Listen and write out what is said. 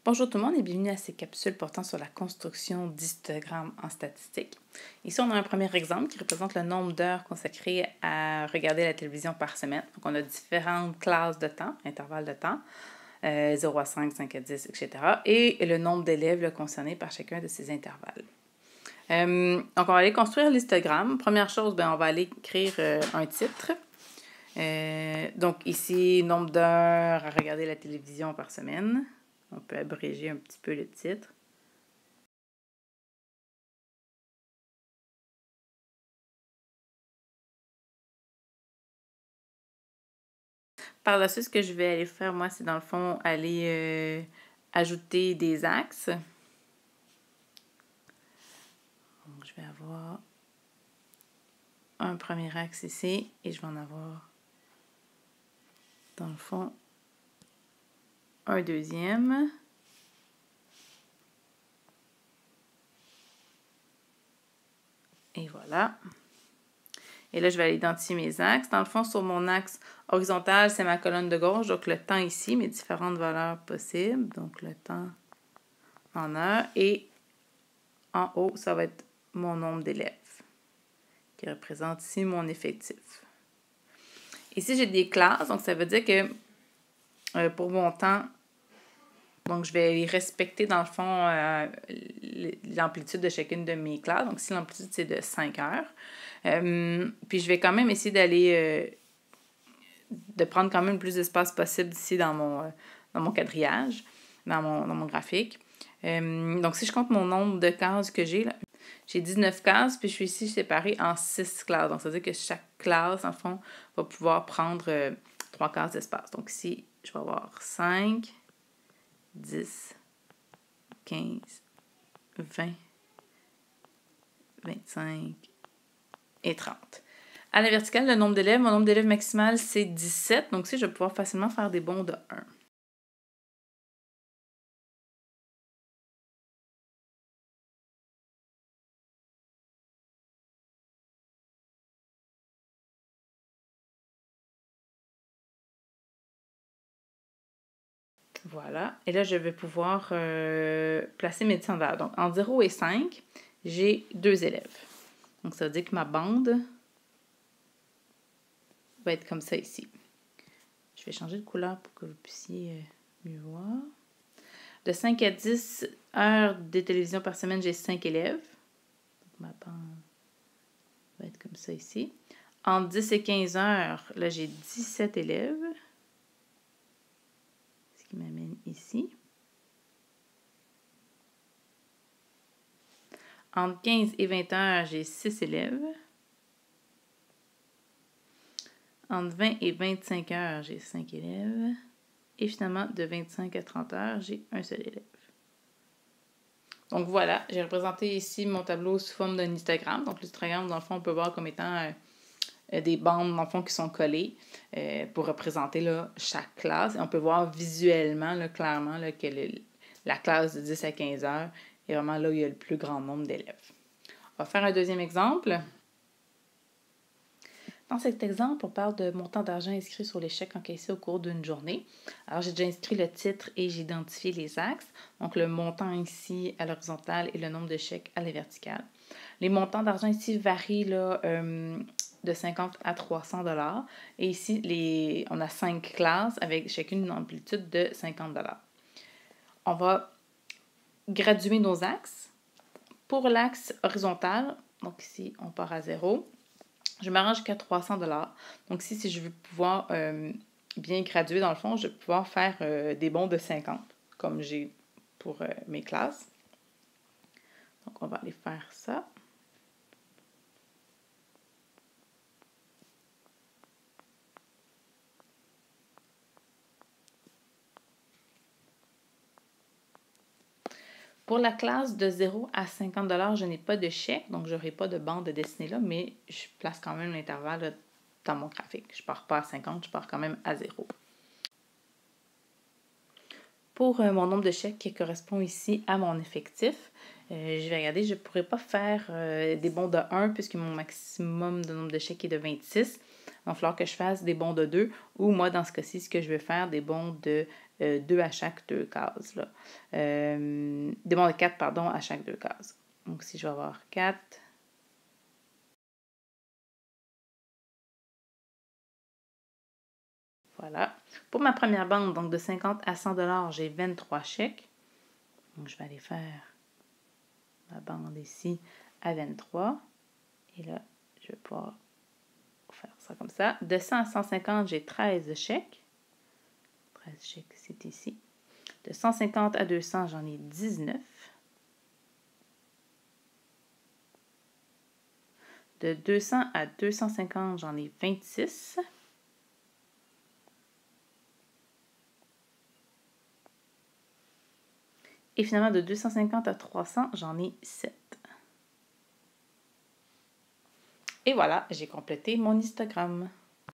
Bonjour tout le monde et bienvenue à ces capsules portant sur la construction d'histogrammes en statistique. Ici, on a un premier exemple qui représente le nombre d'heures consacrées à regarder la télévision par semaine. Donc, on a différentes classes de temps, intervalles de temps, 0 à 5, 5 à 10, etc. Et le nombre d'élèves concernés par chacun de ces intervalles. Donc, on va aller construire l'histogramme. Première chose, on va aller écrire un titre. Donc, ici, nombre d'heures à regarder la télévision par semaine. On peut abréger un petit peu le titre. Par la suite, ce que je vais aller faire, moi, c'est dans le fond, aller ajouter des axes. Donc, je vais avoir un premier axe ici et je vais en avoir, dans le fond, un deuxième. Et voilà. Et là, je vais aller identifier mes axes. Dans le fond, sur mon axe horizontal, c'est ma colonne de gauche. Donc, le temps ici, mes différentes valeurs possibles. Donc, le temps en heures. Et en haut, ça va être mon nombre d'élèves, qui représente ici mon effectif. Ici, j'ai des classes. Donc, ça veut dire que pour mon temps, donc, je vais respecter, dans le fond, l'amplitude de chacune de mes classes. Donc, ici, l'amplitude, c'est de 5 heures. Puis, je vais quand même essayer d'aller, de prendre quand même le plus d'espace possible ici dans mon quadrillage, dans mon graphique. Donc, si je compte mon nombre de cases que j'ai, là, j'ai 19 cases, puis je suis ici séparée en 6 classes. Donc, ça veut dire que chaque classe, en fond, va pouvoir prendre 3 cases d'espace. Donc, ici, je vais avoir 5, 10, 15, 20, 25 et 30. À la verticale, le nombre d'élèves, mon nombre d'élèves maximal, c'est 17. Donc, ici, je vais pouvoir facilement faire des bonds de 1. Voilà. Et là, je vais pouvoir placer mes descendants. Donc, en 0 et 5, j'ai 2 élèves. Donc, ça veut dire que ma bande va être comme ça ici. Je vais changer de couleur pour que vous puissiez mieux voir. De 5 à 10 heures de télévision par semaine, j'ai 5 élèves. Donc, ma bande va être comme ça ici. Entre 10 et 15 heures, là, j'ai 17 élèves. Ce qui m'amène ici. Entre 15 et 20 heures, j'ai 6 élèves. Entre 20 et 25 heures, j'ai 5 élèves. Et finalement, de 25 à 30 heures, j'ai un seul élève. Donc voilà, j'ai représenté ici mon tableau sous forme d'un histogramme. Donc l'histogramme, dans le fond, on peut voir comme étant des bandes, dans le fond, qui sont collées pour représenter là, chaque classe. Et on peut voir visuellement, là, clairement, là, que la classe de 10 à 15 heures est vraiment là où il y a le plus grand nombre d'élèves. On va faire un deuxième exemple. Dans cet exemple, on parle de montant d'argent inscrit sur les chèques encaissés au cours d'une journée. Alors, j'ai déjà inscrit le titre et j'ai identifié les axes. Donc, le montant ici à l'horizontale et le nombre de chèques à la verticale. Les montants d'argent ici varient là, de 50 à 300 $. Et ici, on a 5 classes avec chacune une amplitude de 50 $. On va graduer nos axes. Pour l'axe horizontal, donc ici, on part à 0. Je m'arrange jusqu'à 300 $. Donc, si je veux pouvoir bien graduer, dans le fond, je vais pouvoir faire des bons de 50, comme j'ai pour mes classes. Donc, on va aller faire ça. Pour la classe de 0 à 50 $, je n'ai pas de chèque, donc je n'aurai pas de bande dessinée là, mais je place quand même l'intervalle dans mon graphique. Je ne pars pas à 50, je pars quand même à 0. Pour mon nombre de chèques qui correspond ici à mon effectif, je vais regarder, je ne pourrais pas faire des bons de 1 puisque mon maximum de nombre de chèques est de 26. va falloir que je fasse des bons de 2 ou moi, dans ce cas-ci, ce que je veux faire, des bons de 2 à chaque 2 cases. Là. Des bons de 4, pardon, à chaque 2 cases. Donc, si je vais avoir 4... Voilà. Pour ma première bande, donc de 50 à 100 $, j'ai 23 chèques. Donc, je vais aller faire ma bande ici à 23. Et là, je vais pouvoir faire ça comme ça. De 100 à 150, j'ai 13 chèques. 13 chèques, c'est ici. De 150 à 200, j'en ai 19. De 200 à 250, j'en ai 26. Et finalement, de 250 à 300, j'en ai 7. Et voilà, j'ai complété mon histogramme.